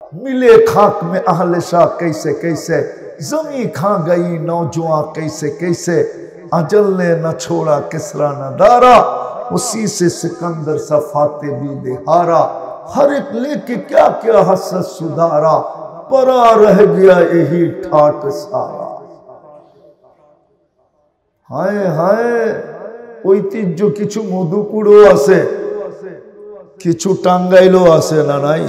मिले खाक में अहले शाह कैसे कैसे, जमी खा गई नौजवां कैसे कैसे, अजल ने न छोड़ा किसरा न दारा, उसी से सिकंदर सा फाते भी देहारा, हर एक लेके क्या क्या हसरत सुधारा, परा रह गया यही ठाट सारा। हाय हाय ঐতিহ্য কিছু মধুপুরও আছে, কিছু টাঙ্গাইলও আছে, না নাই?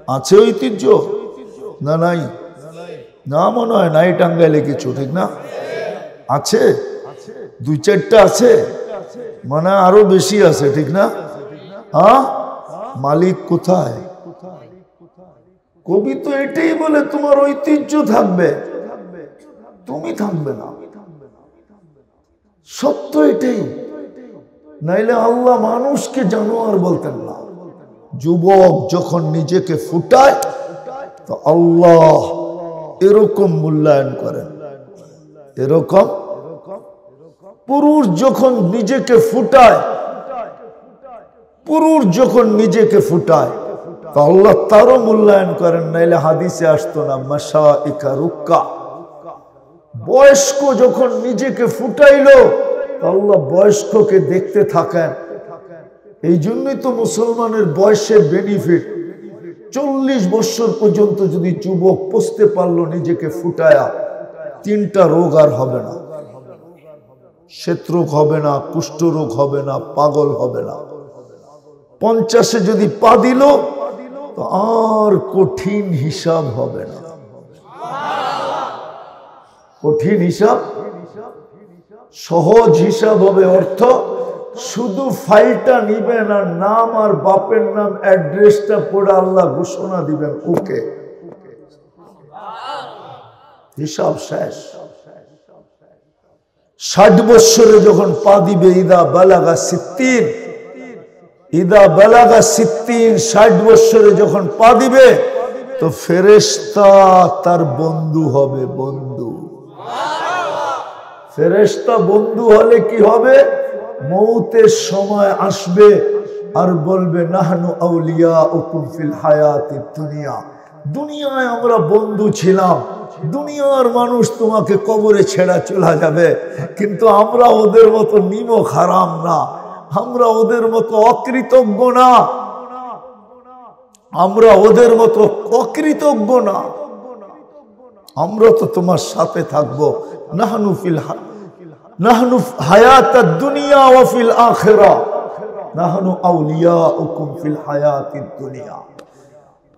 আছে ঐতিহ্য না নাই? না মনে হয় নাই টাঙ্গাইলে কিছু, ঠিক না? আছে, দুই চারটা আছে, মানে আরো বেশি আছে, ঠিক না? হ্যাঁ, মালিক কোথায়? কবি তো এটাই বলে তোমার ঐতিহ্য থাকবে, তুমি থাকবে না। সত্য এটাই, নাইলে আল্লাহ মানুষকে জানোয়ার বলতেন না। যুবক যখন নিজেকে ফুটায় তো আল্লাহ এরকম মূল্যায়ন করেন, এরকম। পুরুষ যখন নিজেকে ফুটায়, পুরুষ যখন নিজেকে ফুটায় তো আল্লাহ তারও মূল্যায়ন করেন, নাইলে হাদিসে আসতো না মাশাইকা রুক্কা। বয়স্ক যখন নিজেকে ফুটাইলো আল্লাহ বয়স্ককে দেখতে থাকেন। এই জন্যই তো মুসলমানের বয়সের বেনিফিট। 40 বছর পর্যন্ত যদি যুবক পচতে পারলো নিজেকে ফুটায়া, 3টা রোগ আর হবে না। শ্বেতরোগ হবে না, কুষ্ঠরোগ হবে না, পাগল হবে না। 50-এ যদি পা দিল তো আর কঠিন হিসাব হবে না। কঠিন হিসাব, সহজ হিসাব হবে। অর্থ শুধু ফাইলটা নিবেন আর নাম আর বাপের নাম অ্যাড্রেসটা পড়ে আল্লাহ ঘোষণা দিবেন, ওকে, হিসাব শেষ। 60 বছরে যখন পা দিবে, ইদা বালাগা 60, ইদা বালাগা 60, 60 বছরে যখন পা দিবে তো ফেরেশতা তার বন্ধু হবে, বন্ধু। ফেরেশতা বন্ধু হলে কি হবে? মৌতের সময় আসবে আর বলবে নাহনু আউলিয়াউকুম ফিল হায়াতিদ দুনিয়া, দুনিয়ায় আমরা বন্ধু ছিলাম, দুনিয়ার মানুষ তোমাকে কবরে ছেড়া চলে যাবে, কিন্তু আমরা ওদের মতো নিমক হারাম না, আমরা ওদের মতো অকৃতজ্ঞ না, আমরা ওদের মতো অকৃতজ্ঞ না, আমরা তো তোমার সাথে থাকবো। নাহনু ফিল নাহনু হায়াতাদ দুনিয়া ওয়া ফিল আখিরাহ, নাহনু আউলিয়াউকুম ফিল হায়াতিদ দুনিয়া।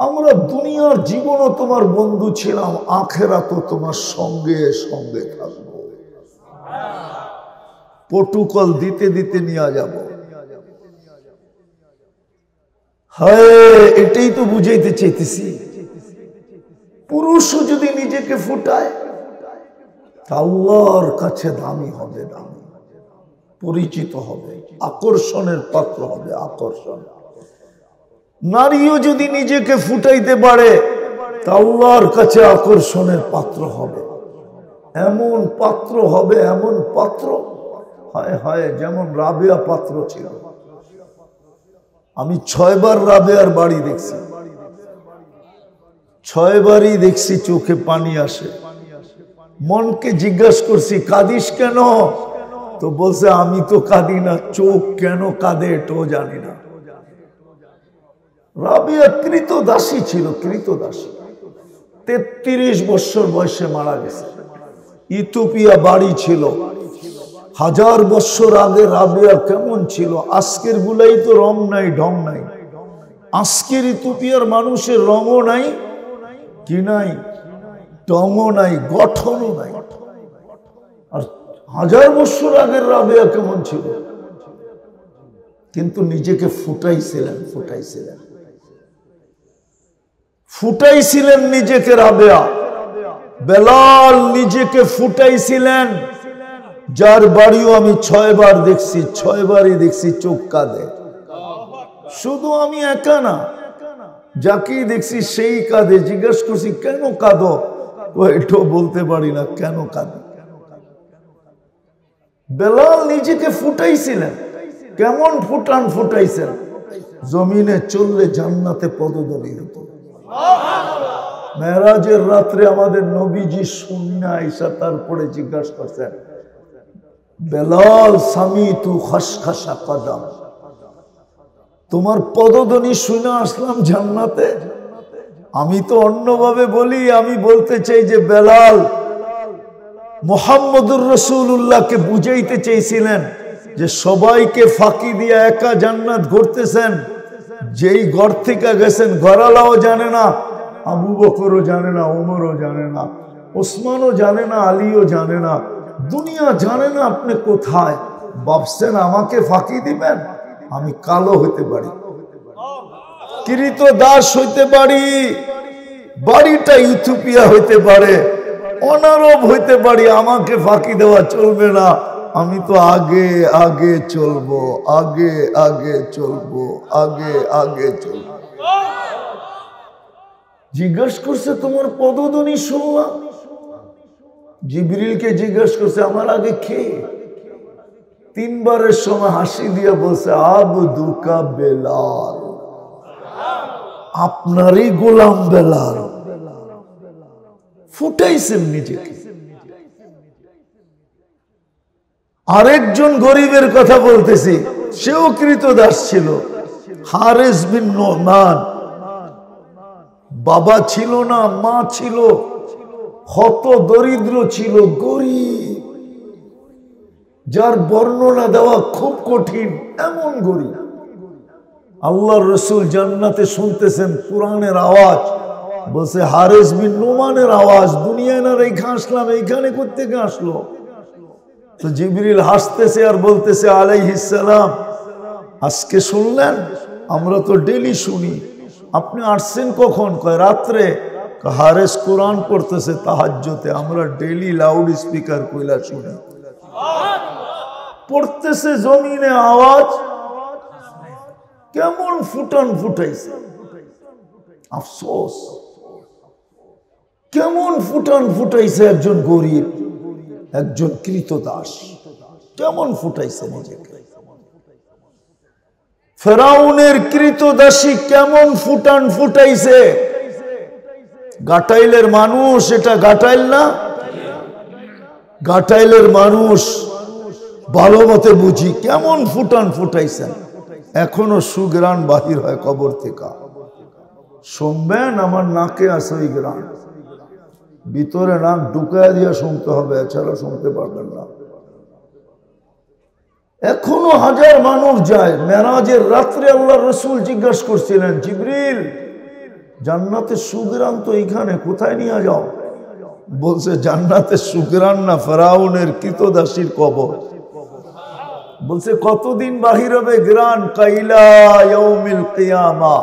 আমরা দুনিয়ার জীবনও তোমার বন্ধু ছিলাম, আখিরাতও তোমার সঙ্গে সঙ্গে থাকবো। প্রটোকল দিতে দিতে নিয়ে যাব। হ্যাঁ, এটাই তো বুঝাইতে চাইতেছি। পুরুষও যদি নিজেকে ফুটায় আল্লাহর কাছে দামি হবে, দামি, পরিচিত হবে, আকর্ষণের পাত্র হবে, আকর্ষণ। নারীও যদি নিজেকে ফুটাইতে পারে আল্লাহর কাছে আকর্ষণের পাত্র হবে, এমন পাত্র হবে, এমন পাত্র। হায় হায়, যেমন রাবেয়া পাত্র ছিল। আমি 6 বার রাবেয়ার বাড়ি দেখছি, 6 বারই দেখছি চোখে পানি আসে। মনকে জিজ্ঞাসা করছি কাঁদিস কেন, তো বলছে আমি তো কাঁদি না, চোখ কেন কাঁদে এটাও জানি না। রাবেয়া কৃতদাসী ছিল, কৃতদাসী। 33 বছর বয়সে মারা গেছে। ইথিওপিয়া বাড়ি ছিল। 1000 বছর আগে রাবেয়া কেমন ছিল? আজকের গুলাই তো রং নাই, ঢং নাই। আজকের ইথিওপিয়ার মানুষের রঙও নাই, কি নাই, ঢংও নাই, গঠনও নাই। আর 1000 বছর আগের রাবেয়া কেমন ছিল? কিন্তু নিজেকে ফুটাইছিলেন, ফুটাইছিলেন, ফুটাইছিলেন নিজেকে রাবেয়া। বেলাল নিজেকে ফুটাইছিলেন, যার বাড়িও আমি 6 বার দেখছি, 6 বারই দেখছি চোখ কাঁদে। শুধু আমি একা না, যাকেই দেখছি সেই কাঁদে। জিজ্ঞাসা করছি কেন কাঁদো, ও এটাও বলতে পারি না কেন কাঁদে। বেলাল নিজেকে ফুটাইছিলেন। কেমন ফুটাইছেন? জমিনে চললে জান্নাতে পদধূলি হতো। মেরাজের রাত্রে আমাদের নবীজি শূন্য আইসা তারপরে জিজ্ঞাসা করছেন, বেলাল সামিতু খসখসা কদম, তোমার পদধ্বনি শুনে আসলাম জান্নাতে। আমি তো অন্যভাবে বলি, আমি বলতে চাই যে বেলাল মুহাম্মদুর রাসূলুল্লাহকে বুঝাইতে চেয়েছিলেন যে সবাইকে ফাঁকি দিয়ে একা জান্নাত ঘুরতেছেন, যেই ঘর থেকে গেছেন ঘরালাও জানে না, আবু বকরও জানে না, ওমরও জানে না, ওসমানও জানে না, আলীও জানে না, দুনিয়া জানে না আপনি কোথায়। ভাবছেন আমাকে ফাঁকি দিবেন? আমি কালো হইতে পারি, কৃত দাস হইতে পারি, বাড়িটা ইথিওপিয়া হইতে পারে, অনারব হইতে পারি, আমাকে ফাঁকি দেওয়া চলবে না। আমি তো আগে আগে চলবো, আগে আগে চলবো, আগে আগে চলবো। জিজ্ঞাসা করছে তোমার পদধ্বনি শুনলাম। জিবরিলকে জিজ্ঞাসা করছে আমার আগে কে? তিনবারের সময় হাসি দিয়ে বলছে আবদুকা বেলাল, আপনারই গোলাম বেলাল। ফুটাইছেন নিজেকে। আরেকজন গরিবের কথা বলতেছি, সেও কৃতদাস ছিল, হারেস বিন নোমান। বাবা ছিল না, মা ছিল, হত দরিদ্র ছিল, গরিব, যার বর্ণনা দেওয়া খুব কঠিন, এমন গরিব। আল্লাহর রাসূল জান্নাতে শুনতেছেন কোরআনের আওয়াজ, বলছে হারেস বিন নোমানের আওয়াজ, দুনিয়ায় না রেখে আসলাম, এইখানে কোত্থেকে আসলো? তো জিবরিল হাসতেছে আর বলতেছে আলাইহিস সালাম, আজকে শুনলেন? আমরা তো ডেলি শুনি। আপনি আসছেন কখন? কয় রাত্রে। হারেস কোরআন পড়তেছে তাহাজ্জুদে, আমরা ডেলি লাউড স্পিকার কইলা শুনি। পড়তেছে জমিনে আওয়াজ, কেমন ফুটান ফুটাইছে। আফসোস, কেমন ফুটান ফুটাইছে একজন গরিব, একজন কৃতদাস, কেমন ফুটাইছে নিজেকে। ফেরাউনের কৃতদাসী কেমন ফুটান ফুটাইছে। গাটাইলের মানুষ, এটা গাটাইল না? গাটাইলের মানুষ ভালো মতে বুঝি, কেমন ফুটান ফুটাইছেন। এখনো সুগ্রাণ বাহির হয় কবর থেকে। শুনবেন, আমার নাকে আছে ওই গ্রাণ, ভিতরে নাক ঢুকায় দিয়ে শুনতে হবে, এছাড়া শুনতে পারবেন না। এখনো হাজার মানুষ যায়। মেরাজের রাত্রে আল্লাহর রাসূল জিজ্ঞাসা করছিলেন, জিবরিল জান্নাতের সুগ্রাণ তো এইখানে, কোথায় নিয়ে যাও? বলছে জান্নাতের সুগ্রাণ না, ফেরাউনের কৃতদাসীর কবর। বলছে কতদিন বাহির হবে গ্রাণ? কাইলা ইয়াউমিল কিয়ামা,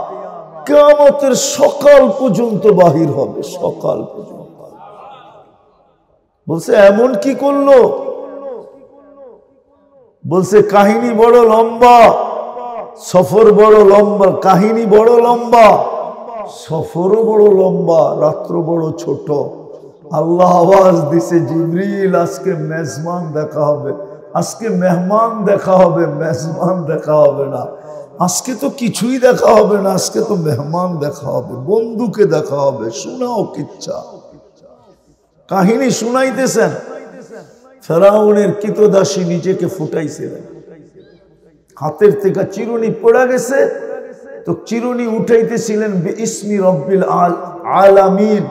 কিয়ামতের সকাল পর্যন্ত বাহির হবে, সকাল পর্যন্ত। বলছে এমন কি করলো? বলছে কাহিনী বড় লম্বা, সফর বড় লম্বা, কাহিনী বড় লম্বা, সফরও বড় লম্বা, রাত্র বড় ছোট। আল্লাহ আওয়াজ দিছে, জিবরিল আজকে মেজবান দেখা হবে, আজকে মেহমান দেখা হবে, মেজবান দেখা হবে না। আজকে তো কিছুই দেখা হবে না, আজকে তো মেহমান দেখা হবে, বন্ধুকে দেখা হবে। শোনাও কিচ্ছা, কাহিনী শুনাইতেছেন। ফেরাউনের কৃতদাসী নিজেকে ফুটাইছিলেন, হাতের থেকে চিরুনি পড়া গেছে, তো চিরুনি উঠাইতেছিলেন বিইসমি রব্বিল আলামিন।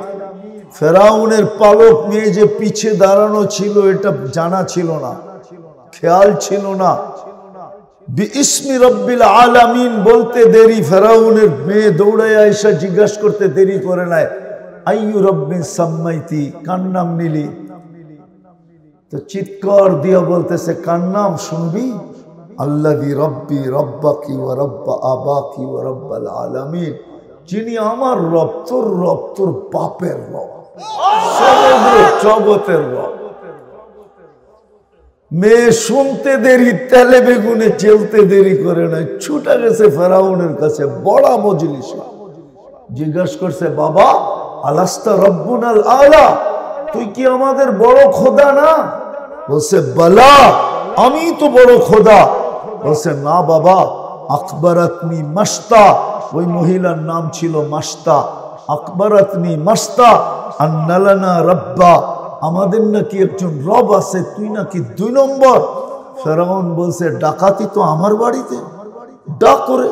ফেরাউনের পালক মেয়ে যে পিছে দাঁড়ানো ছিল এটা জানা ছিল না, খেয়াল ছিল না। বিইসমি রব্বিল আলামিন বলতে দেরি, ফেরাউনের মেয়ে দৌড়াইয়া এসে জিজ্ঞাসা করতে দেরি করে নাই, আইয়ু রব্বিন সাম্মাইতি, কার নাম নিলি? তো চিৎকার দিয়া বলতেছে কার নাম শুনবি? আল্লাযী রব্বি রব্বাকি ওয়া রব্বা আবাকি ওয়া রব্বাল আলামিন, যিনি আমার রব, তোর রব, তোর বাপের রব, সমগ্র জগতের রব। মেয়ে শুনতে দেরি, তেলে বেগুনে জ্বলতে দেরি করে নাই, ছুটে গেছে ফেরাউনের কাছে বড় মজলিসে। জিজ্ঞাসা করছে, বাবা আলাস্তা রব্বুনাল আলা, তুই কি আমাদের বড় খোদা না? বলছে বালা, আমি তো বড় খোদা। বলছে না বাবা, আকবরাতনি মাস্তা, ওই মহিলার নাম ছিল মাস্তা। আকবরাতনি মাস্তা আন্না লানা রাব্বা, আমাদের নাকি একজন রব আছে, তুই নাকি 2 নম্বর। ফেরাউন বলছে ডাকাতি তো আমার বাড়িতে, ডাক করে।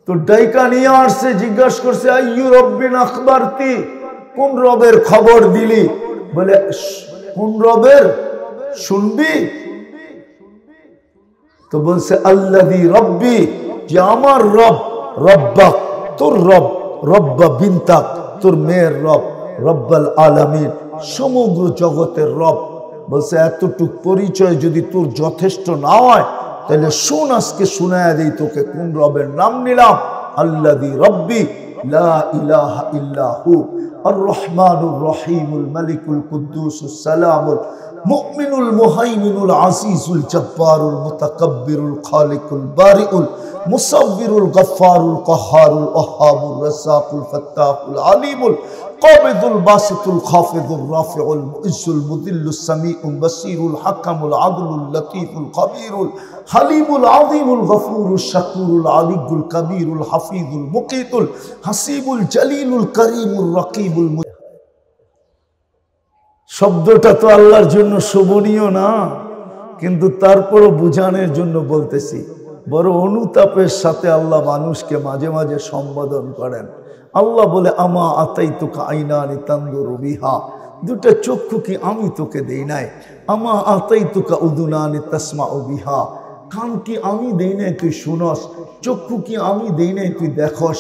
তো ডাইকা নিয়ে আসছে, জিজ্ঞাসা করছে আইয়ু রব্বিন আখবারতি, কোন রবের খবর দিলি? বলে কোন রবের শুনবি? তো বলছে আল্লাযী রব্বি, যে আমার রব, রব্বাক তোর রব, রব্বা বিনতাক তোর মেয়ের রব, রব্বাল আলামিন সমগ্র জগতের রব। বলছে এতটুক পরিচয় যদি তোর যথেষ্ট না হয় তাহলে শুন, আজকে শুনায়া দেই তোকে কোন রবের নাম নিলাম। আল্লাযী রব্বি লা ইলাহা ইল্লা হু আর রহমানুর রহিমুল মালিকুল কুদ্দুসুস সালামুল মুমিনুল মুহাইমিনুল আজিজুল জব্বারুল মুতাকাব্বিরুল খালিকুল বারিউল মুসাব্বিরুল গফফারুল কাহ্হারুল ওয়াহ্হাবুর রাজ্জাকুল ফাত্তাহুল আলিমুল কাবিদুল বাসিতুল খাফিদুর রাফিউল মুইজ্জুল মুদিল্লুস সামিউল বাসীরুল হাকামুল আদলুল লতীফুল খবীরুল হালিমুল আযীমুল গফুরুশ শাকুরুল আলিয়ুল কবীরুল হাফিজুল মুকীতুল হাসিবুল জলিলুল করিমুর রকিবুল। শব্দটা তো আল্লাহর জন্য শোভনীয় না, কিন্তু তারপরও বুঝানোর জন্য বলতেছি। বড় অনুতাপের সাথে আল্লাহ মানুষকে মাঝে মাঝে সম্বোধন করেন। আল্লাহ বলে আমা আতাইতুকা আইনানি তানদুরু বিহা, 2টা চক্ষু কি আমি তোকে দেই নাই? আমা আতাইতুকা উদুনানি তাসমাউ বিহা, কান কি আমি দেই নাই তুই শুনস? চক্ষু কি আমি দেই নাই তুই দেখস?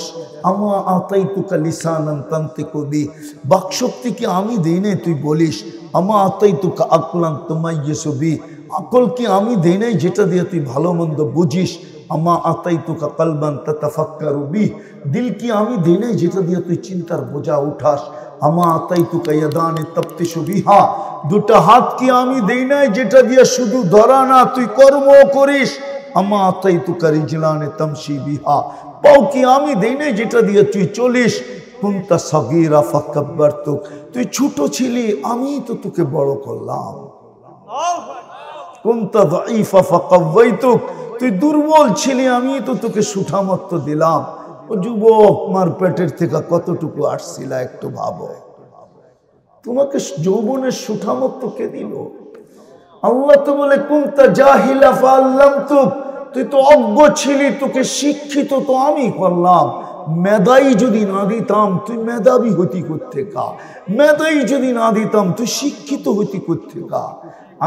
আমা আতাইতুকা লিসানান তানতিকু বি, বাকশক্তি কি আমি দেই নাই তুই বলিস? আমা আতাইতুকা আকলান তুমাইয়িসু বি, আকল কি আমি দেই নাই যেটা দিয়ে তুই ভালো মন্দ বুঝিস? আমা আতাইতুকা কলবান তাতাফাক্কারু বি, দিল কি আমি দেই নাই যেটা দিয়ে তুই চিন্তার বোঝা উঠাস? আমা আতাইতুকা ইয়াদানি তাফতিশু বিহা, 2টা হাত কি আমি দেই নাই যেটা দিয়ে শুধু ধরা না তুই কর্ম করিস? আমা আতাইতুকা রিজলানি তামশি বিহা, পাও কি আমি দেই নাই যেটা দিয়ে তুই চলিস? কুনতা সাগীরা ফাকাব্বারতুক, তুই ছোট ছিলি আমি তো তোকে বড় করলাম। কুনতা যায়ীফা ফাকাওয়াইতুক, তুই দুর্বল ছিলি আমি তো তোকে সুঠামত্ব দিলাম। ও যুবক, মার পেটের থেকে কতটুকু আসছিল একটু ভাবো। তোমাকে যৌবনের সুঠামত্ব কে দিল? আল্লাহ তো বলে কুনতা জাহিলা ফাআল্লামতুক, তুই তো অজ্ঞ ছিলি, তোকে শিক্ষিত তো আমি করলাম। মেধাই যদি না দিতাম তুই মেধাবী হইতি কোত্থেকা? মেধাই যদি না দিতাম তুই শিক্ষিত হইতি কোত্থেকা?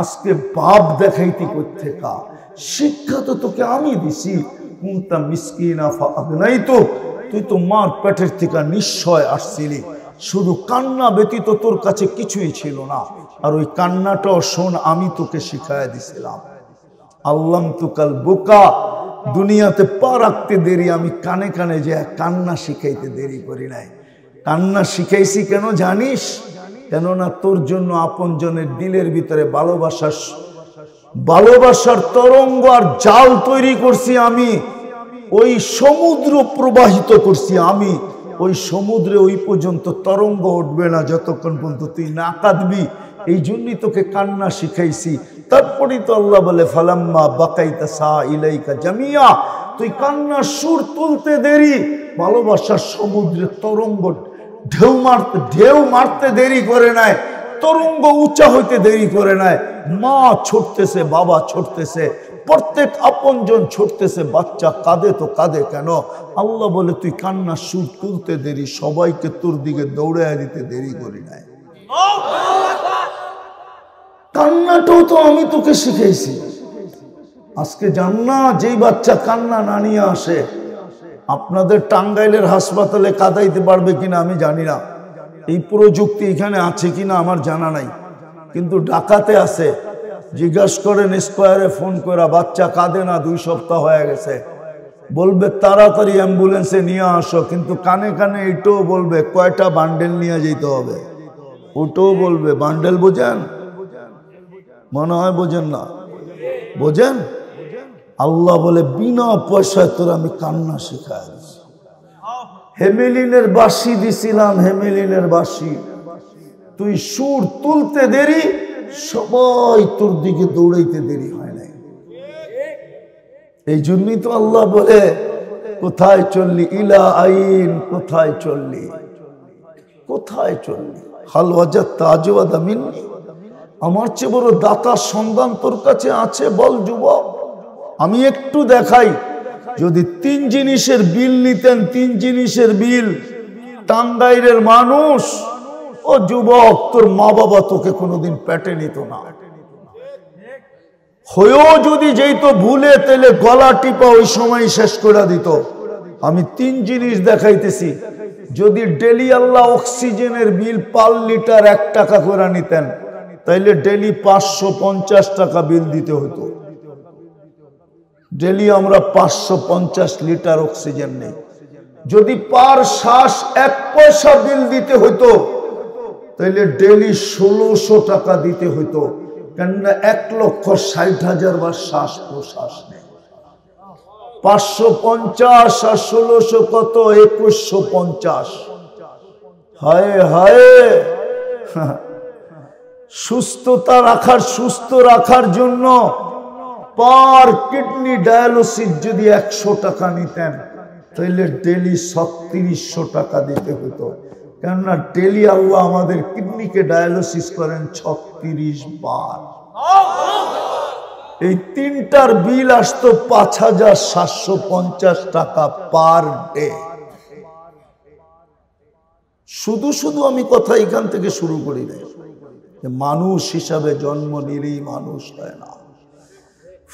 আজকে বাপ দেখাইতি কোত্থেকা? শিক্ষা তো তোকে আমি দিছি। কুনতা মিসকিনা ফাআগনাইতুক, তুই তো মার পেটের থেকে নিশ্চয় আসছিলি, শুধু কান্না ব্যতীত তোর কাছে কিছুই ছিল না। আর ওই কান্নাটাও শোন, আমি তোকে শিখাইয়া দিছিলাম। আল্লামতুকাল বুকা, দুনিয়াতে পা রাখতে দেরি, আমি কানে কানে যে কান্না শিখাইতে দেরি করি নাই। কান্না শিখাইছি কেন জানিস? কেননা তোর জন্য আপনজনের দিলের ভিতরে ভালোবাসার তরঙ্গ আর জাল তৈরি করছি আমি, ওই সমুদ্র প্রবাহিত করছি আমি। ওই সমুদ্রে ওই পর্যন্ত তরঙ্গ উঠবে না যতক্ষণ পর্যন্ত তুই না কাঁদবি। এই জন্যই তোকে কান্না শিখাইছি। তারপরেই তো আল্লাহ বলে ফালাম্মা বাকাইতা সা ইলাইকা জামিয়া, তুই কান্নার সুর তুলতে দেরি, ভালোবাসার সমুদ্রের তরঙ্গ ঢেউ মারতে দেরি করে নাই, তরঙ্গ উঁচা হইতে দেরি করে নাই। মা ছুটতেছে, বাবা ছুটতেছে, প্রত্যেক আপনজন ছুটতেছে, বাচ্চা কাঁদে তো কাঁদে কেন? আল্লাহ বলে তুই কান্নার সুর তুলতে দেরি, সবাইকে তোর দিকে দৌড়াইয়া দিতে দেরি করি নাই। কান্নাটাও তো আমি তোকে শিখেছি। আজকে জান না, যেই বাচ্চা কান্না না নিয়ে আসে, আপনাদের টাঙ্গাইলের হাসপাতালে কাঁদাইতে পারবে কিনা আমি জানি না, এই প্রযুক্তি এখানে আছে কিনা আমার জানা নাই, কিন্তু ঢাকাতে আছে। জিজ্ঞাসা করেন স্কোয়ারে ফোন করে, বাচ্চা কাঁদে না, 2 সপ্তাহ হয়ে গেছে, বলবে তাড়াতাড়ি অ্যাম্বুলেন্সে নিয়ে আসো, কিন্তু কানে কানে এটাও বলবে কয়টা বান্ডেল নিয়ে যেতে হবে, ওটাও বলবে। বান্ডেল বোঝেন? মনে হয় বোঝেন না। বোঝেন? আল্লাহ বলে বিনা পয়সায় তোর আমি কান্না শিখাই দিছি। হেমেলিনের বাঁশি দিছিলাম, হেমেলিনের বাঁশি, তুই সুর তুলতে দেরি, সবাই তোর দিকে দৌড়াইতে দেরি হয় নাই। এই জন্যই তো আল্লাহ বলে কোথায় চললি ইলা আইন, কোথায় চললি, কোথায় চললি? হাল ওয়াজাদতা আজওয়াদা মিন্নি, আমার চেয়ে বড় দাতার সন্ধান তোর কাছে আছে? বল যুবক। আমি একটু দেখাই, যদি 3 জিনিসের বিল নিতেন, 3 জিনিসের বিল, টাঙ্গাইলের মানুষ, ও যুবক, তোর মা বাবা তোকে কোনোদিন পেটে নিত না। হয়েও যদি যেত ভুলে, তাহলে গলা টিপা ওই সময় শেষ করে দিত। আমি 3 জিনিস দেখাইতেছি। যদি ডেলি আল্লাহ অক্সিজেনের বিল পার লিটার 1 টাকা করে নিতেন, তাইলে ডেলি 550 টাকা বিল দিতে হতো। ডেলি আমরা 550 লিটার অক্সিজেন নেই। যদি পার শ্বাস 1 পয়সা বিল দিতে হতো, তাইলে ডেলি 1600 টাকা দিতে হতো। কেননা 1,60,000 বার শ্বাস প্রশ্বাস নেই। 550 আর 1600 কত? 2150। হায় হায়, সুস্থতা রাখার, সুস্থ রাখার জন্য পার কিডনি ডায়ালিসিস যদি 100 টাকা নিতেন, তাহলে ডেলি 3600 টাকা দিতে হতো। কেননা ডেলি আল্লাহ আমাদের কিডনিকে ডায়ালিসিস করেন 36 বার। এই 3টার বিল আসতো 5750 টাকা পার ডে। শুধু শুধু আমি কথা এখান থেকে শুরু করি না, মানুষ হিসাবে জন্ম নিলেই মানুষ হয় না।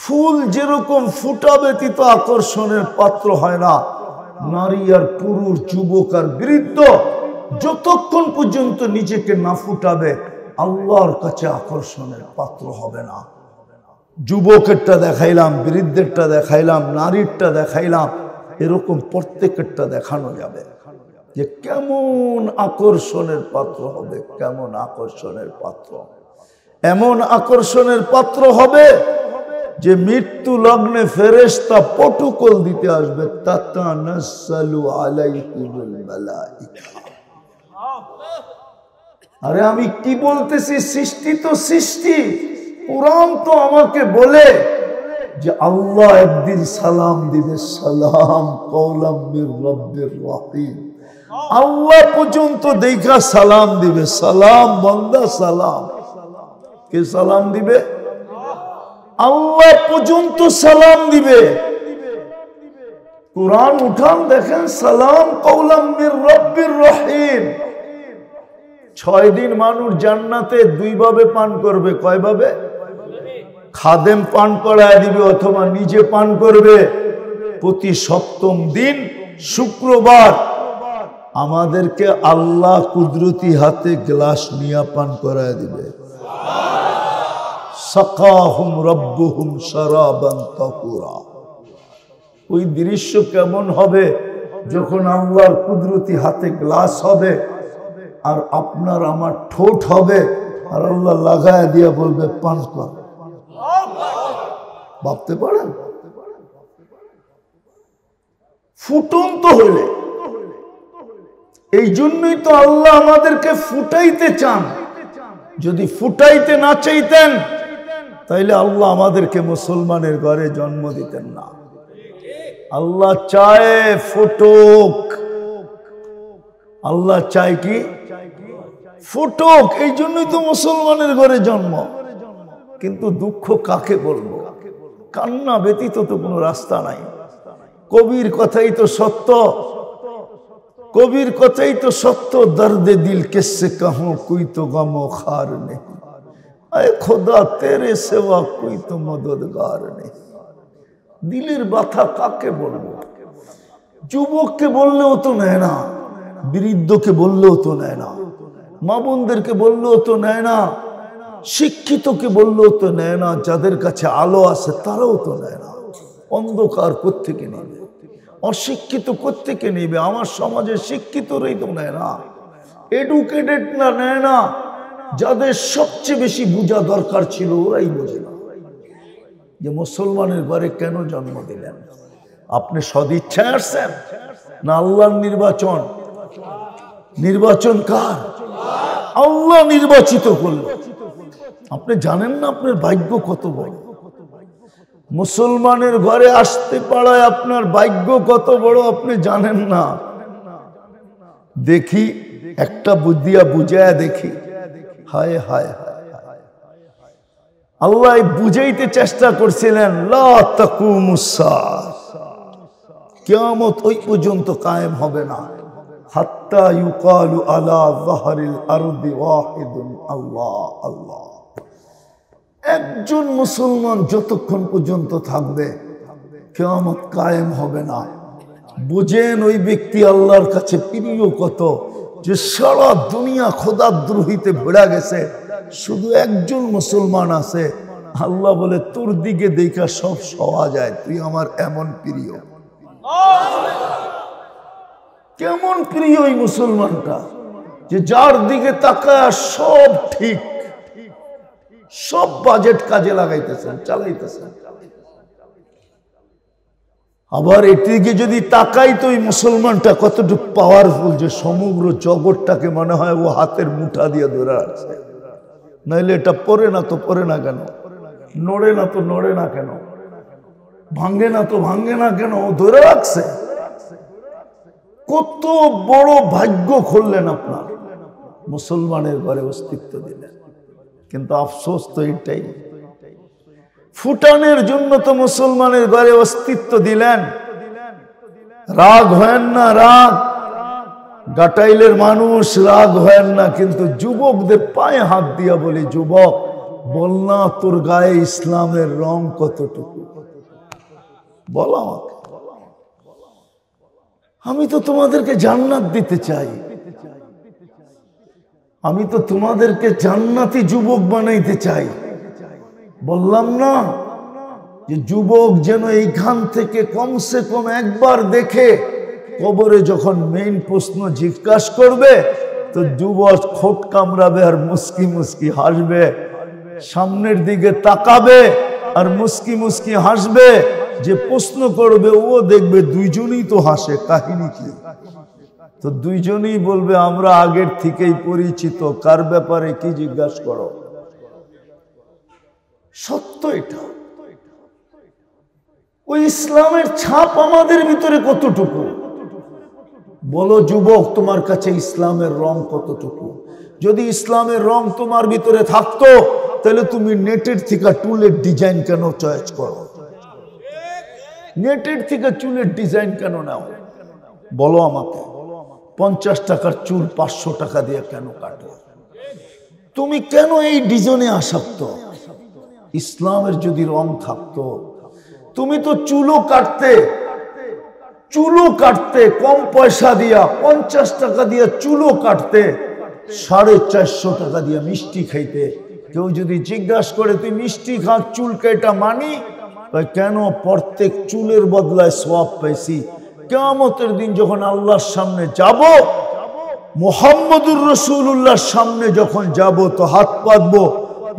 ফুল যেরকম ফুটা ব্যতীত আকর্ষণের পাত্র হয় না, নারী আর পুরুষ, যুবক আর বৃদ্ধ যতক্ষণ পর্যন্ত নিজেকে না ফুটাবে, আল্লাহর কাছে আকর্ষণের পাত্র হবে না। যুবকেরটা দেখাইলাম, বৃদ্ধেরটা দেখাইলাম, নারীরটা দেখাইলাম, এরকম প্রত্যেকেরটা দেখানো যাবে যে কেমন আকর্ষণের পাত্র হবে, কেমন আকর্ষণের পাত্র। এমন আকর্ষণের পাত্র হবে যে মৃত্যু লগ্নে ফেরেশতা প্রটোকল দিতে আসবে, তাতানাজ্জালু আলাইকুমুল মালাইকা। আরে আমি কি বলতেছি? সৃষ্টি তো সৃষ্টি। কুরআন তো আমাকে বলে যে আল্লাহ একদিন সালাম দিবে, সালাম কওলাম মির রাব্বির রহিম। আল্লাহ পর্যন্ত দেখা সালাম দিবে, সালাম বান্দা সালাম। কে সালাম দিবে? আল্লাহ পর্যন্ত সালাম দিবে। কুরআন উঠান দেখেন, সালাম কওলাম মির রাব্বির রহিম। 6 দিন মানুষ জান্নাতে 2 ভাবে পান করবে। কয় ভাবে? খাদেম পান করায় দিবে অথবা নিজে পান করবে। প্রতি 7ম দিন শুক্রবার আমাদেরকে আল্লাহ কুদরতি হাতে গ্লাস নিয়ে পান করায় দিবে। সাকাহুম রাব্বুহুম শারাবান তাহুরা। ওই দৃশ্য কেমন হবে যখন আল্লাহর কুদরতি হাতে গ্লাস হবে আর আপনার আমার ঠোঁট হবে, আর আল্লাহ লাগায় দিয়া বলবে পান কর। ভাবতে পারেন? ফুটন্ত হলে। এই জন্যই তো আল্লাহ আমাদেরকে ফুটাইতে চান। যদি ফুটাইতে না চাইতেন, তাইলে আল্লাহ আমাদেরকে মুসলমানের ঘরে জন্ম দিতেন না। আল্লাহ চায় ফুটুক। আল্লাহ চায় কি? ফুটুক। এই জন্যই তো মুসলমানের ঘরে জন্ম। কিন্তু দুঃখ কাকে বলবো? কান্না ব্যতীত তো কোনো রাস্তা নাই। কবির কথাই তো সত্য। কবির কথাই তো সত্য। দর্দে দিল কিসসে कहूं कोई तो गमो खार नहीं, আয় খোদা তেরে সেবা कोई तो मददगार नहीं। দিলের ব্যথা কাকে বলবো? যুবককে বললেও তো নেয় না, বৃদ্ধকে বললেও তো নেয় না, মা বোনদেরকে বললেও তো নেয় না, শিক্ষিতকে বললেও তো নেয় না, যাদের কাছে আলো আছে তারাও তো নেয় না। অন্ধকার কোত্থেকে নেবে? অশিক্ষিত কোত্থেকে নেবে? আমার সমাজে শিক্ষিতরাই তো নেয় না, এডুকেটেড না নেয় না। যাদের সবচেয়ে বেশি বোঝা দরকার ছিল ওরাই বোঝে না যে মুসলমানের ঘরে কেন জন্ম দিলেন। আপনি সদিচ্ছায় আসছেন না আল্লাহর নির্বাচন? নির্বাচন কার? আল্লাহ নির্বাচিত করল। আপনি জানেন না আপনার ভাগ্য কত বড়? মুসলমানের ঘরে আসতে পারায় আপনার ভাগ্য কত বড় আপনি জানেন না। দেখি একটা বুদ্ধিয়া বুঝায়া দেখি। হায় হায় আল্লাহ বুঝাইতে চেষ্টা করছিলেন, লা তাকুমুস সাআহ, কিয়ামত ওই পর্যন্ত কায়েম হবে না, হাত্তা ইউকালু আলা যাহরিল আরদি ওয়াহিদুন আল্লাহ আল্লাহ। একজন মুসলমান যতক্ষণ পর্যন্ত থাকবে কিয়ামত কায়েম হবে না। বুঝেন ওই ব্যক্তি আল্লাহর কাছে প্রিয় কত, যে সারা দুনিয়া খোদাদ্রোহীতে ভরা গেছে, শুধু একজন মুসলমান আছে। আল্লাহ বলে তোর দিকে দেখা সব সওয়া যায়, তুই আমার এমন প্রিয়। কেমন প্রিয় এই মুসলমানটা, যে যার দিকে তাকায় সব ঠিক, সব বাজেট কাজে লাগাইতেছেন, চালাইতেছেন। আবার এটিকে যদি তাকাই তো এই মুসলমানটা কতটুকু পাওয়ারফুল, যে সমগ্র জগৎটাকে মনে হয় ও হাতের মুঠা দিয়ে ধরে রাখছে। নাইলে এটা পড়ে না তো পড়ে না কেন, নড়ে না তো নড়ে না কেন, ভাঙ্গে না তো ভাঙ্গে না কেন, ধরে রাখছে। কত বড় ভাগ্য খুললেন আপনার, মুসলমানের ঘরে অস্তিত্ব দিলেন। কিন্তু আফসোস তো এটাই, ফুটানের জন্য তো মুসলমানের ঘরে অস্তিত্ব দিলেন। রাগ হয় না, রাগ গাটাইলের মানুষ রাগ হয় না, কিন্তু যুবকদের পায়ে হাত দিয়া বলি, যুবক বল না তোর গায়ে ইসলামের রং কতটুকু, বল আমাকে। আমি তো তোমাদেরকে জান্নাত দিতে চাই, আমি তো তোমাদেরকে জান্নাতি যুবক বানাইতে চাই। বললাম না যে যুবক যেন এইখান থেকে কমসে কম একবার দেখে, কবরে যখন মেইন প্রশ্ন জিজ্ঞাসা করবে তো যুবক খোট কামড়াবে আর মুস্কি মুস্কি হাসবে, সামনের দিকে তাকাবে আর মুস্কি মুস্কি হাসবে। যে প্রশ্ন করবে ও দেখবে দুইজনই তো হাসে, কাহিনী কি? তো দুইজনই বলবে আমরা আগের থেকেই পরিচিত, কার ব্যাপারে কি জিজ্ঞাসা করো। সত্য এটা। ওই ইসলামের ছাপ আমাদের ভিতরে কতটুকু, বলো যুবক তোমার কাছে ইসলামের রং কতটুকু? যদি ইসলামের রং তোমার ভিতরে থাকতো তাহলে তুমি নেটের থেকে টুলের ডিজাইন কেন চয়েস করো? নেটের থেকে চুলের ডিজাইন কেন নাও? বলো আমাকে। 50 টাকার চুল 500 টাকা দিয়ে কেন কাটো? তুমি কেন এই ডিজাইনে আসক্ত? ইসলামের যদি রং থাকতো, তুমি তো চুলও কাটতে কম পয়সা দিয়া, 50 টাকা দিয়া চুলও কাটতে, 450 টাকা দিয়া মিষ্টি খাইতে। কেউ যদি জিজ্ঞাসা করে তুই মিষ্টি খা চুল কেটা মানি, কেন? প্রত্যেক চুলের বদলায় সওয়াব পাইছি। কিয়ামতের দিন যখন আল্লাহর সামনে যাব, মুহাম্মদুর রাসূলুল্লাহর সামনে যখন যাব তো হাত পাতবো।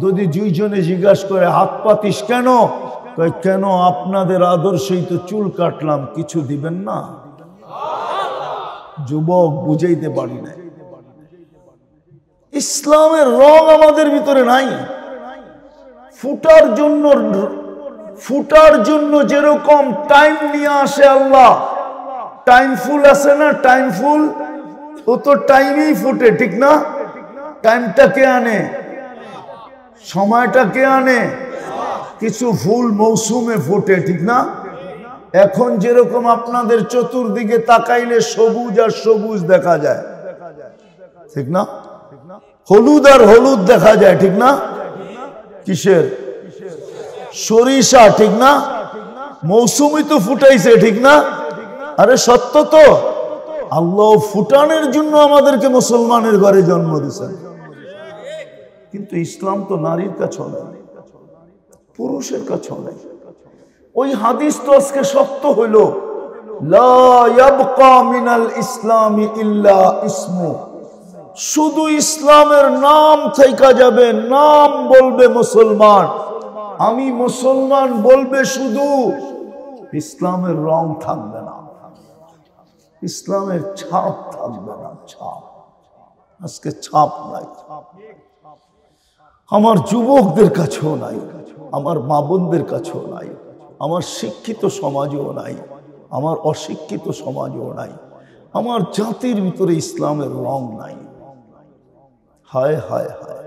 যদি দুইজনে জিজ্ঞাসা করে হাত পাতিস কেন? কেন আপনাদের আদর্শেই তো চুল কাটলাম, কিছু দিবেন না? যুবক বুঝাইতে পারি না, ইসলামের রং আমাদের ভিতরে নাই। ফুটার জন্য যেরকম টাইম নিয়ে আসে আল্লাহ, টাইম ফুল আছে না, টাইম ফুল, ও তো টাইমেই ফুটে, ঠিক না? টাইমটা কে আনে? সময়টা কে আনে? কিছু ফুল মৌসুমে ফোটে, ঠিক না? এখন যেরকম আপনাদের চতুর্দিকে তাকাইলে সবুজ আর সবুজ দেখা যায়, ঠিক না? হলুদ আর হলুদ দেখা যায়, ঠিক না? কিসের? সরিষা, ঠিক না? মৌসুমি তো ফুটাইছে, ঠিক না? আরে সত্য তো। আল্লাহ ফুটানের জন্য আমাদেরকে মুসলমানের ঘরে জন্ম দিয়েছেন। কিন্তু ইসলাম তো নারীর কাছে নাই, পুরুষের কাছে নাই। ওই হাদিস তো আজকে সত্য হইল, লা ইয়াবকা মিনাল ইসলামি ইল্লা ইসমু, শুধু ইসলামের নাম থেকে যাবে, নাম বলবে মুসলমান, আমি মুসলমান বলবে শুধু, ইসলামের রং থাকবে না, ইসলামের ছাপ থাকবে না। ছাপ আজকে ছাপ নাই, আমার যুবকদের কাছেও নাই, আমার মা বোনদের কাছেও নাই। আমার শিক্ষিত সমাজও নাই, আমার অশিক্ষিত সমাজও নাই, আমার জাতির ভিতরে ইসলামের রং নাই। হায় হায় হায়।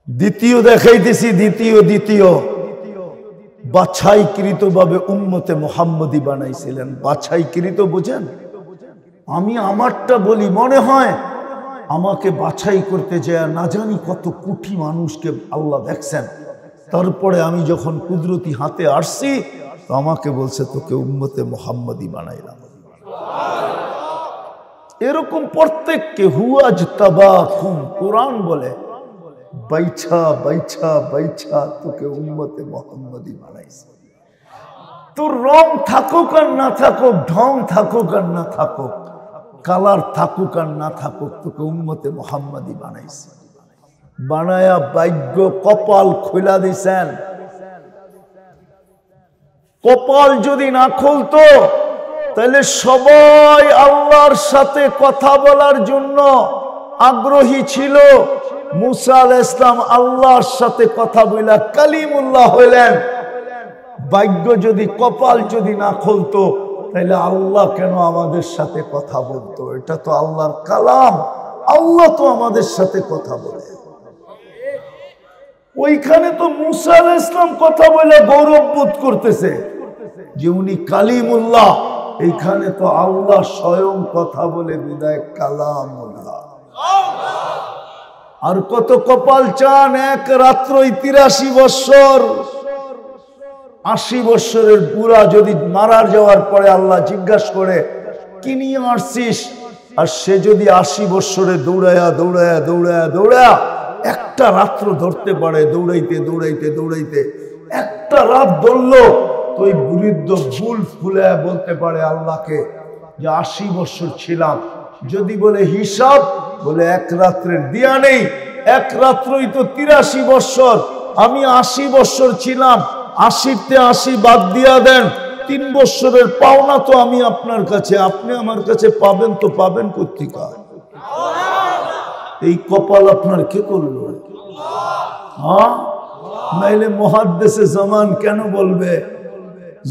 দ্বিতীয় দেখাইতেছি, দ্বিতীয় বাছাইকৃত ভাবে উম্মতে মুহাম্মদী বানাইছিলেন। বাছাইকৃত বুঝেন? আমি আমারটা বলি, মনে হয় আমাকে বাছাই করতে যায় না জানি কত কোটি মানুষকে আল্লাহ দেখছেন, তারপরে আমি যখন কুদরতি হাতে আসছি তো আমাকে বলছে তোকে উম্মতে মুহাম্মদী বানাইলাম। এরকম প্রত্যেককে হুয়াজতাবাকুম, কোরআন বলে বাইছা বাইছা বাইছা তোকে উম্মতে মুহাম্মদী বানাইছে। তোর রং থাকুক আর না থাকুক, ঢং থাকুক আর না থাকুক, কালার থাকুক আর না থাকুক, তোকে উম্মতে মুহাম্মদী বানাইছে। বানায়া ভাগ্য কপাল খোলা দিছেন। কপাল যদি না খুলতো তাহলে সবাই আল্লাহর সাথে কথা বলার জন্য আগ্রহী ছিল। মুসা আলাইহিস সালাম আল্লাহর সাথে কথা বলা কালিমুল্লাহ হইলেন। ভাগ্য যদি, কপাল যদি না খুলতো তাহলে আল্লাহ কেন আমাদের সাথে কথা বলতো? এটা তো আল্লাহর কালাম, আল্লাহ তো আমাদের সাথে কথা বলে। ওইখানে তো মুসা আলাইহিস সালাম কথা বলে গৌরব বোধ করতেছে যে উনি কালিমুল্লাহ, এইখানে তো আল্লাহ স্বয়ং কথা বলে বিদায় কালামুল্লাহ। আর কত কপাল চান, এক রাত্রই 83 বৎসর। 80 বৎসরের বুড়া যদি মারা যাওয়ার পরে আল্লাহ জিজ্ঞাসা করে কি নিয়ে আসছিস, আর সে যদি 80 বৎসরে দৌড়ায়া দৌড়ায়া দৌড়ায়া দৌড়ায়া একটা রাত্র ধরতে পারে, দৌড়াইতে দৌড়াইতে দৌড়াইতে একটা রাত ধরলো, তো ওই বৃদ্ধ ভুল ফুলে বলতে পারে আল্লাহকে যে 80 বৎসর ছিলাম। যদি বলে হিসাব, বলে এক রাত্রের দিয়া নেই, এক রাত্রই তো 83 বৎসর, আমি 80 বৎসর ছিলাম, 80তে 80 বাদ দিয়া দেন, 3 বৎসরের পাওনা তো আমি আপনার কাছে, আপনি আমার কাছে পাবেন, তো পাবেন কোত্থেকে? এই কপাল আপনার কে করলো? হ্যাঁ, নাইলে মুহাদ্দিসে জামান কেন বলবে?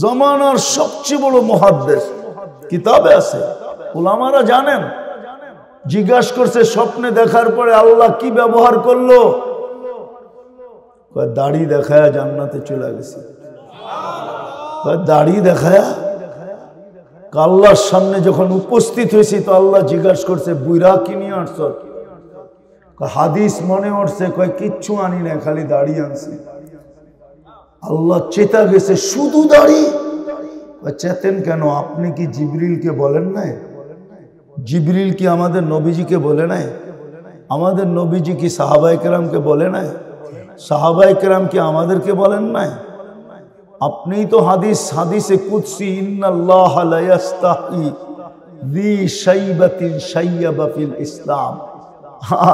জামানার সবচেয়ে বড় মুহাদ্দিস, কিতাবে আছে, উলামারা জানেন। জিজ্ঞাসা করছে স্বপ্নে দেখার পরে আল্লাহ কি ব্যবহার করলো? দাড়ি দেখায়া জান্নাতে চলে গেছে। দাড়ি দেখায়া আল্লাহর সামনে যখন উপস্থিত হয়েছি তো আল্লাহ জিজ্ঞাসা করছে বুইরা কি নিয়ে আসছ? হাদিস মনে উঠছে, কয় কিচ্ছু আনি না, খালি দাড়ি আনছি। আল্লাহ চেতা গেছে, শুধু দাড়ি? চেতেন কেন? আপনি কি জিবরিলকে বলেন নাই? জিবরিল কি আমাদের নবীজিকে বলে নাই? আমাদের নবীজি কি সাহাবায়ে কেরামকে বলে নাই? সাহাবায়ে কেরাম কি আমাদেরকে বলেন নাই? আপনিই তো হাদিসে কুদসি ইন্নাল্লাহা লা ইস্তাহি যী শাইবাতিন শাইয়াবা ফিল ইসলাম,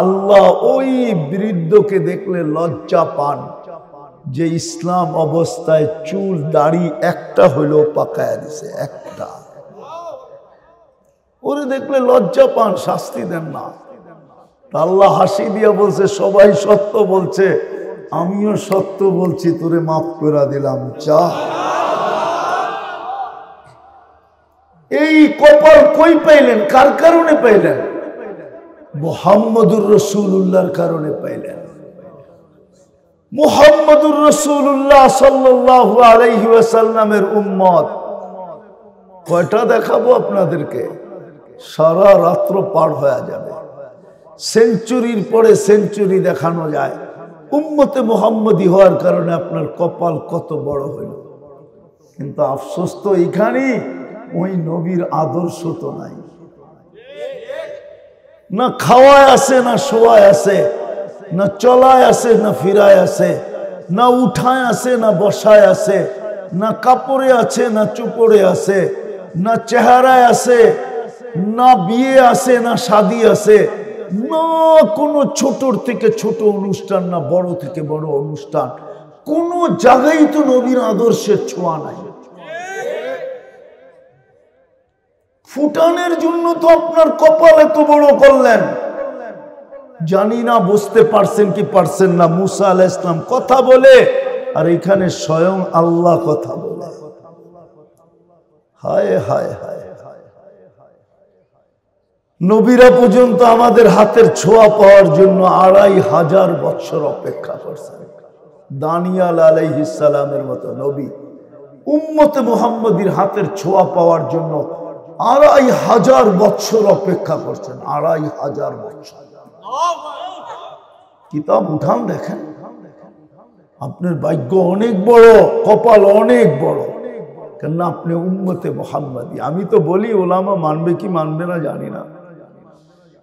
আল্লাহ ওই বৃদ্ধকে দেখলে লজ্জা পান যে ইসলাম অবস্থায় চুল দাড়ি একটা হইলেও পাকায়া দিছে, একটা। ওরে দেখলে লজ্জা পান, শাস্তি দেন না। আল্লাহ হাসি দিয়া বলছে সবাই সত্য বলছে, আমিও সত্য বলছি, তোরে মাফ করে দিলাম, যা। এই কপাল কই পাইলেন? কার কারণে পাইলেন? মুহাম্মদুর রাসূলুল্লাহর কারণে পাইলেন। মুহাম্মদুর রাসূলুল্লাহ সাল্লাল্লাহু আলাইহি ওয়াসাল্লামের উম্মত কয়টা দেখাবো আপনাদেরকে? সারা রাত্র পার হয়ে যাবে। সেঞ্চুরির পরে সেঞ্চুরি দেখানো যায়। উম্মতে মুহাম্মদী হওয়ার কারণে আপনার কপাল কত বড় হইল। কিন্তু আফসোস তো এইখানেই, ওই নবীর আদর্শ তো নাই। না খাওয়ায় আছে, না শোয়ায় আছে, না চলায় আছে, না ফিরায় আছে, না উঠায় আছে, না বসায় আছে, না কাপড়ে আছে, না চুপড়ে আছে, না চেহারায় আছে, না বিয়ে আছে, না শাদী আছে, না কোনো ছোটর থেকে ছোট অনুষ্ঠান, না বড় থেকে বড় অনুষ্ঠান। কোন জায়গায় তো নবীর আদর্শের ছোঁয়া নাই। ফুটানের জন্য তো আপনার কপাল এত বড় করলেন। জানি না বুঝতে পারছেন কি পারছেন না। মুসা আলাইহিস সালাম কথা বলে আর এখানে স্বয়ং আল্লাহ কথা বলে। হায় হায় হায়, নবীরা পর্যন্ত আমাদের হাতের ছোঁয়া পাওয়ার জন্য 2500 বছর অপেক্ষা করছেন। দানিয়াল আলাইহিস সালামের মতো নবী উম্মতে মুহাম্মদীর হাতের ছোঁয়া পাওয়ার জন্য 2500 বছর অপেক্ষা করছেন। 2500 বছর। কিতাব উঠান দেখেন, আপনার ভাগ্য অনেক বড়, কপাল অনেক বড়, কেন আপনি উম্মতে মুহাম্মদী। আমি তো বলি ওলামা মানবে কি মানবে না জানি না,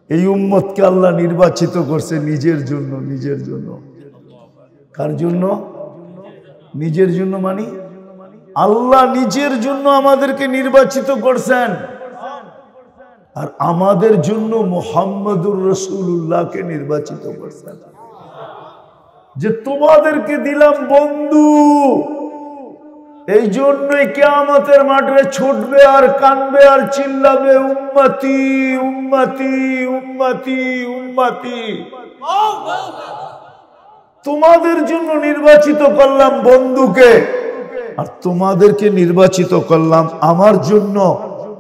এই উম্মতকে আল্লাহ নির্বাচিত করছে নিজের জন্য। নিজের জন্য কার জন্য? নিজের জন্য মানে আল্লাহ নিজের জন্য আমাদেরকে নির্বাচিত করছেন, আর আমাদের জন্য মুহাম্মদুর রাসূলুল্লাহকে নির্বাচিত করছেন, যে তোমাদেরকে দিলাম বন্ধু। এই জন্যই কিয়ামতের মাঠে ছুটবে আর কানবে আর চিল্লাবে উম্মতি উম্মতি উম্মতি উম্মতি। তোমাদের জন্য নির্বাচিত করলাম বন্ধুকে, আর তোমাদেরকে নির্বাচিত করলাম আমার জন্য,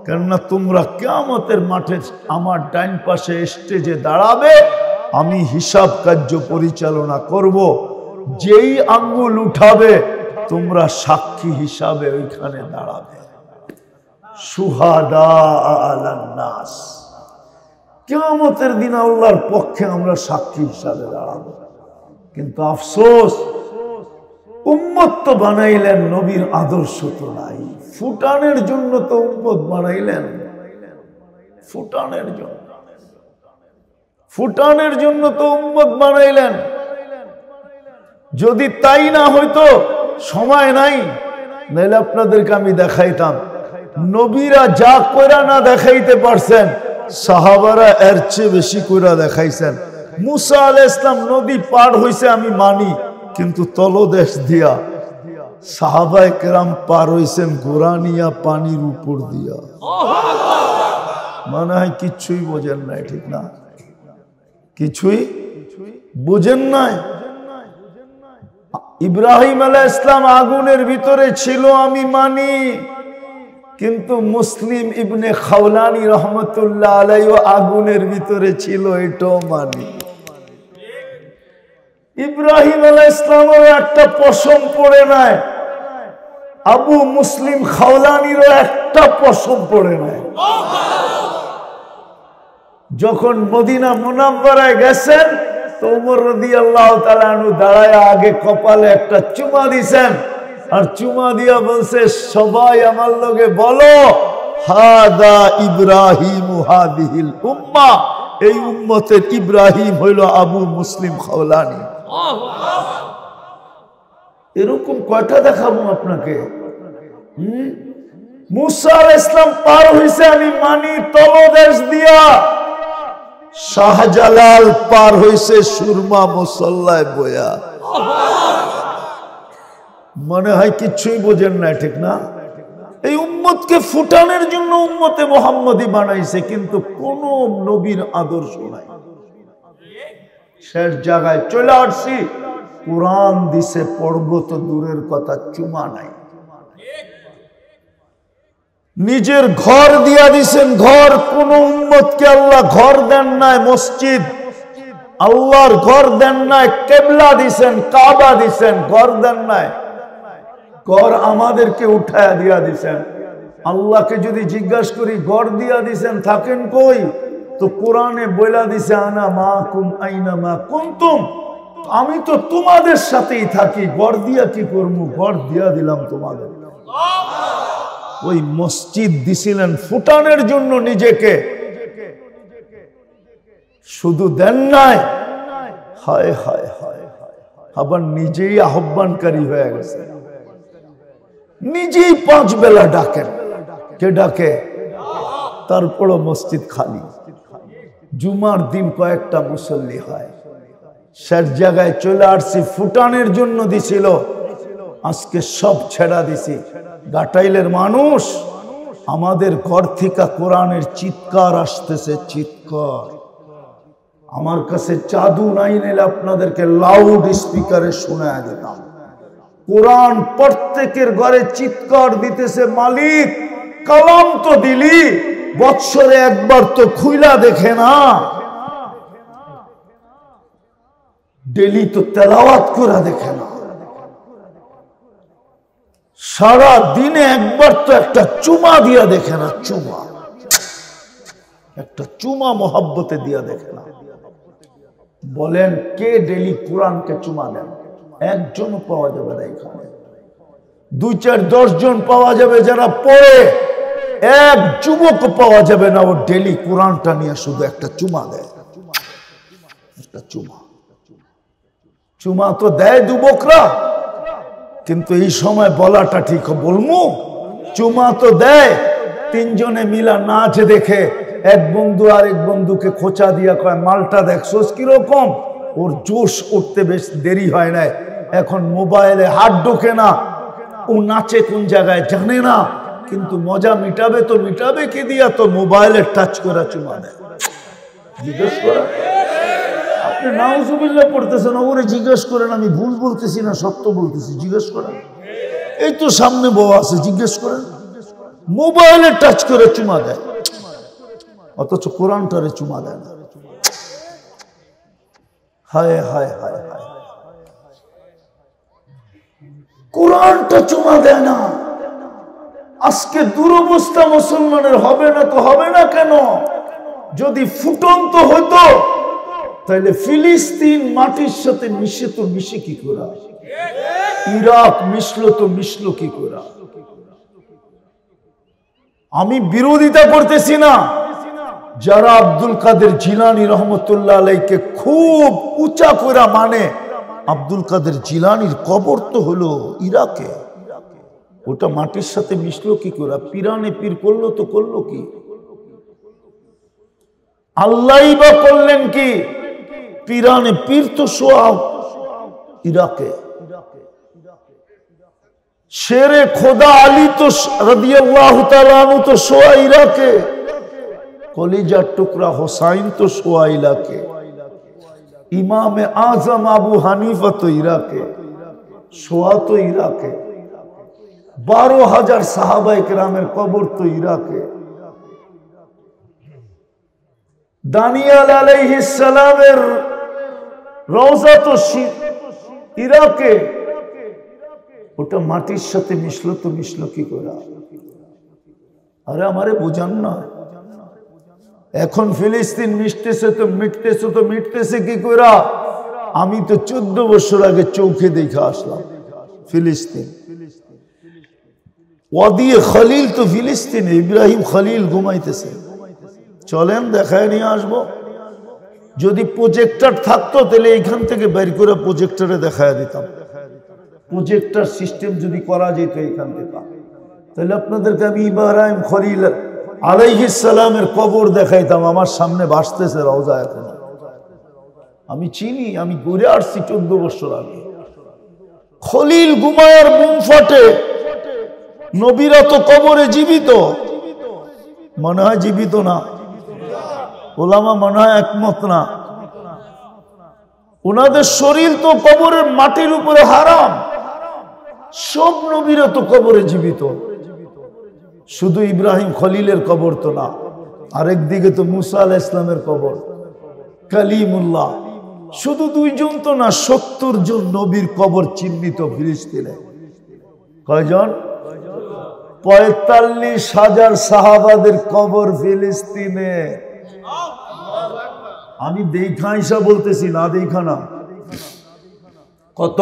কেননা তোমরা কিয়ামতের মাঠে আমার ডাইন পাশে স্টেজে দাঁড়াবে, আমি হিসাব কার্য পরিচালনা করব। যেই আঙ্গুল উঠাবে তোমরা সাক্ষী হিসাবে ওইখানে দাঁড়াবে। শুহাদা আলান নাস, কিয়ামতের দিন আল্লাহর পক্ষে আমরা সাক্ষী হিসাবে দাঁড়াবো। কিন্তু আফসোস, উম্মত তো বানাইলেন, নবীর আদর্শ তো নাই। ফুটানের জন্য তো উম্মত বানাইলেন, ফুটানের জন্য, ফুটানের জন্য তো উম্মত বানাইলেন। যদি তাই না হইতো, সময় নাই, নাইলে আপনাদেরকে আমি দেখাইতাম। নবীরা যা কইরা না দেখাইতে পারছেন, সাহাবারা এর চেয়ে বেশি কইরা দেখাইছেন। মুসা আলাইহিস সালাম নদী পার হইছে আমি মানি, কিন্তু তলদেশ দিয়া। সাহাবায়ে কেরাম পার হইছেন ঘোড়া নিয়া, পানির উপর দিয়া। মনে হয় কিচ্ছুই বোঝেন নাই, ঠিক না? কিছুই বুঝেন নাই। ইব্রাহিম আলাইহিস সালাম আগুনের ভিতরে ছিল আমি মানি, কিন্তু মুসলিম ইবনে খাওলানি রহমতুল্লাহ আলাইহি আগুনের ভিতরে ছিল, এটাও মানি। ইব্রাহিম আলাইহিস সালামের একটা পশম পড়ে নাই, আবু মুসলিম খাওলানিরও একটা পশম পড়ে নাই। যখন মদিনা মুনাওয়ারায় গেছেন, তো ওমর রাদিয়াল্লাহু তাআলা আনহু দাঁড়ায় আগে কপালে একটা চুমা দিছেন, আর চুমা দিয়া বলছে, সবাই আমার লগে বলো, হাদা ইব্রাহিম হাদিহিল উম্মাহ, এই উম্মতের ইব্রাহিম হইল আবু মুসলিম খাওলানি। এরকম কয়টা দেখাবো আপনাকে? মুসা আলাইহিস সালাম পার হইছে আমি মানি তলদেশ দিয়া, শাহজালাল পার হইছে সুরমা মুসল্লায় বয়া। মনে হয় কিচ্ছুই বোঝেন না, ঠিক না? এই উম্মতকে ফুটানোর জন্য উম্মতে মুহাম্মদী বানাইছে, কিন্তু কোন নবীর আদর্শ নাই। শেষ জায়গায় চলে আসছি, কোরআন দিছে পড়বো তো দূরের কথা, চুমা নাই। নিজের ঘর দিয়া দিছেন, ঘর। কোন উম্মতকে আল্লাহ ঘর দেন নাই, মসজিদ আল্লাহর ঘর দেন নাই। কিবলা দিছেন, কাবা দিছেন, ঘর দেন নাই। ঘর আমাদেরকে উঠায়া দিয়া দিছেন। আল্লাহকে যদি জিজ্ঞাসা করি ঘর দিয়া দিছেন, থাকেন কই? তো কোরআনে বইলা দিছে, আনা মাকুম আইনা মা কুনতুম, আমি তো তোমাদের সাথেই থাকি, ঘর দিয়া কি করবো? ঘর দিয়া দিলাম তোমাদের। ওই মসজিদ দিছিলেন ফুটানোর জন্য নিজেকে, শুধু দেন নাই, হায় হায় হায়, আবার নিজেই আহ্বানকারী হয়ে গেছে। নিজেই 5 বেলা ডাকেন। কে ডাকে? তারপরও মসজিদ খালি। জুমার দিন কয়েকটা মুসল্লি হয়। শেষ জায়গায় চলে আসছি, ফুটানের জন্য দিছিল, আজকে সব ছেড়া দিছি। গাটাইলের মানুষ, আমাদের ঘর থেকে কোরআনের চিৎকার আসতেছে, চিৎকার। আমার কাছে চাদু নাই, নিলে আপনাদেরকে লাউড স্পিকারে শোনায় দিতাম। কোরআন প্রত্যেকের ঘরে চিৎকার দিতেছে, মালিক কালাম তো দিলি, বৎসরে একবার তো খুইলা দেখে না, ডেলি তো তেলাওয়াত করে দেখে না, সারা দিনে একবার তো একটা চুমা দিয়া দেখে না, চুমা একটা চুমা মোহাব্বতে দিয়া দেখে না। বলেন কে ডেলি কোরআনকে চুমা দেন? একজনও পাওয়া যাবে না এখানে। 2, 4, 10 জন পাওয়া যাবে যারা পড়ে, এক যুবক পাওয়া যাবে না ও ডেলি কোরআনটা নিয়ে শুধু একটা চুমা দেয়। একটা চুমা, চুমা তো দেয় যুবকরা, কিন্তু এই সময় বলাটা ঠিক, বলমু চুমা তো দেয়। 3 জনে মিলা নাচ দেখে এক বন্ধু আরেক বন্ধুকে খোঁচা দিয়া কয়, মালটা দেখছোস কিরকম? ওর জোশ উঠতে বেশ দেরি হয় না, এখন মোবাইলে হাত ঢোকে না, ও নাচে কোন জায়গায় জানে না, কিন্তু মজা মিটাবে তো মিটাবে কি দিয়া? তো মোবাইলে টাচ করা চুমা দেয়। জিজ্ঞেস করা, আপনি নাউজুবিল্লাহ পড়তেছেন, ওরে জিজ্ঞেস করেন আমি ভুল বলতেছি না সত্য বলতেছি, জিজ্ঞেস করেন। এই তো সামনে বউ আছে, জিজ্ঞেস করেন। মোবাইলে টাচ করে চুমা দেয়, অথচ কোরআনটারে চুমা দেয় না। হায় হায় হায় হায়, কোরআনটা চুমা দেয় না। আজকে দুরবস্থা মুসলমানের। হবে না তো হবে না কেন? যদি ফুটন্ত হতো তাহলে ফিলিস্তিন মাটির সাথে মিশে তো মিশে কি করে, ইরাক মিশলো তো মিশলো কি করে? আমি বিরোধিতা করতেছি না, যারা আব্দুল কাদের জিলানী রহমতুল্লাহ আলাইকে খুব উঁচা করে মানে, আব্দুল কাদের জিলানীর কবর তো হলো ইরাকে, ওটা মাটির সাথে মিশলো কি করে? পিরানে পীর করলো তো করলো কি? আল্লাহই বা করলেন কি? পিরানে পীর তো শোয়া ইরাকে, শেরে খোদা আলী তো রাদিয়াল্লাহু তাআলা আনহু তো শোয়া ইরাকে, কলিজার টুকরা হোসাইন তো শোয়া ইরাকে, ইমামে আজম আবু হানিফা তো ইরাকে, শোয়া তো ইরাকে, 12,000 সাহাবায়ে কেরামের কবর তো ইরাকে, দানিয়াল আলাইহিস সালামের রওজা তো ইরাকে, ওটা মাটির সাথে মিশলো তো মিশলো কি করে? আরে আমারে বুঝান না। এখন ফিলিস্তিন মিশতেছে তো মিটতেছে তো মিটতেছে কি করে? আমি তো 14 বছর আগে চোখে দেখে আসলাম ফিলিস্তিন। ওয়াদিয়ে খলিল তো ফিলিস্তিনে, ইব্রাহিম খলিল ঘুমাইতেছে। চলেন দেখায় নিয়ে আসবো। যদি প্রজেক্টর থাকতো তাহলে এইখান থেকে বের করে প্রজেক্টরে দেখায় দিতাম। প্রজেক্টর সিস্টেম যদি করা যেত এখান থেকে, তাহলে আপনাদেরকে আমি ইব্রাহিম খলিল আলাইহিস সালামের কবর দেখাইতাম। আমার সামনে ভাসতেছে রওজা এখন। আমি চিনি, আমি ঘুরে আসছি 14 বছর আগে। খলিল ঘুমায়ার বুম ফাটে, নবীরা তো কবরে জীবিত। মনে হয় জীবিত না, ওলামা মনে হয় একমত না। ওনাদের শরীর তো কবরের মাটির উপরে হারাম। সব নবীরা তো কবরে জীবিত, শুধু ইব্রাহিম খলিলের কবর তো না। আরেকদিকে তো মুসা আলাইহিস সালামের কবর, কালিমুল্লাহ। শুধু 2 জন তো না, 70 জন নবীর কবর চিহ্নিত ফিলিস্তিনে। কয়জন? 45,000 সাহাবাদের কবর ফিলিস্তিনে। আমি দেখা হিসাব বলতেছি, না দেখা না। কত?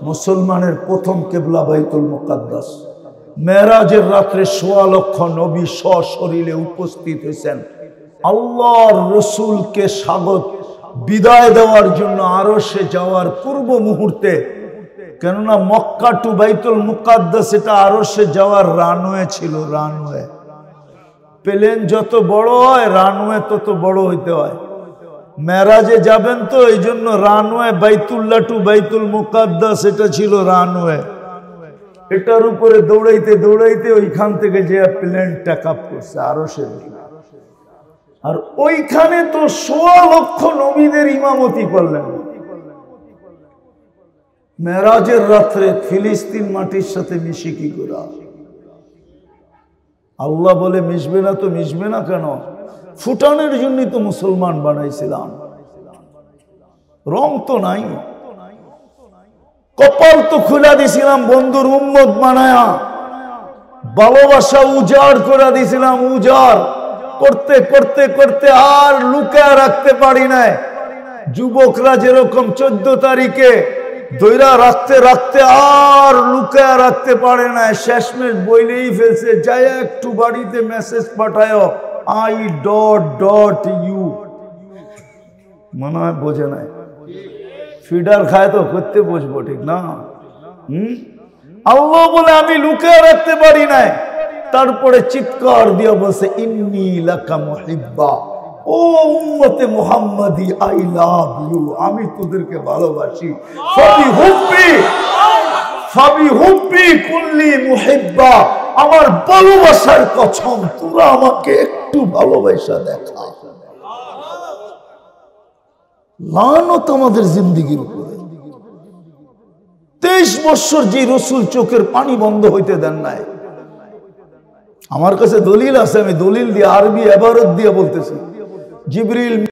মুসলমানের প্রথম কেবলা বাইতুল মুকাদ্দাস। মেরাজের রাত্রে 1.25 লক্ষ নবী সশরীরে উপস্থিত হয়েছেন আল্লাহর রসুলকে স্বাগত বিদায় দেওয়ার জন্য আরশে যাওয়ার পূর্ব মুহূর্তে। কেননা মক্কা টু বাইতুল মুকাদ্দাস এটা আরশে যাওয়ার রানওয়ে ছিল। রানওয়ে, প্লেন যত বড় হয় রানওয়ে তত বড় হইতে হয়। মেরাজে যাবেন তো এই জন্য রানওয়ে, বাইতুল্লাহ টু বাইতুল মুকাদ্দাস এটা ছিল রানওয়ে। এটার উপরে দৌড়াইতে দৌড়াইতে ওইখান থেকে যে প্লেন টেক আপ করছে আরশের দিকে। আর ওইখানে তো 1.25 লক্ষ নবীদের ইমামতি করলেন। মেরাজের রাত্রে ফিলিস্তিন মাটির সাথে মিশি কি করে? আল্লাহ বলে মিশবে না তো মিশবে না কেন? ফুটানের জন্যই তো মুসলমান বানাইছিলাম, রং তো নাই। কপাল তো খুলে দিছিলাম বন্ধুর উম্মত বানায়া, ভালোবাসা উজাড় করে দিছিলাম, উজাড় করতে করতে করতে আর লুকায় রাখতে পারি নাই। যুবকরা যেরকম 14 তারিখে দইরা রাখতে রাখতে আর লুকায় রাখতে পারে না, শেষমেশ বইলেই ফেলছে, যাই একটু বাড়িতে মেসেজ পাঠায় I.U, মনে হয় বোঝে নাই, ফিডার খায় তো করতে বসবো, ঠিক না? আল্লাহ বলে আমি লুকায় রাখতে পারি নাই। তারপরে চিৎকার দিয়ে বলছে ইন্নী লাকা মুহিব্বা, ও উম্মতে মুহাম্মাদি, আই লাভ ইউ, আমি তোদেরকে ভালোবাসি। ফাবি হুব্বি কুল্লি মুহিব্বা, আমার ভালোবাসার কসম, তোরা আমাকে একটু ভালোবাসা দেখা। লানত আমাদের জিন্দেগির উপরে। 23 বছর যে রসুল চোখের পানি বন্ধ হইতে দেন নাই। আমার কাছে দলিল আছে, আমি দলিল দিয়ে আরবি ইবারত দিয়ে বলতেছি। জিবরিল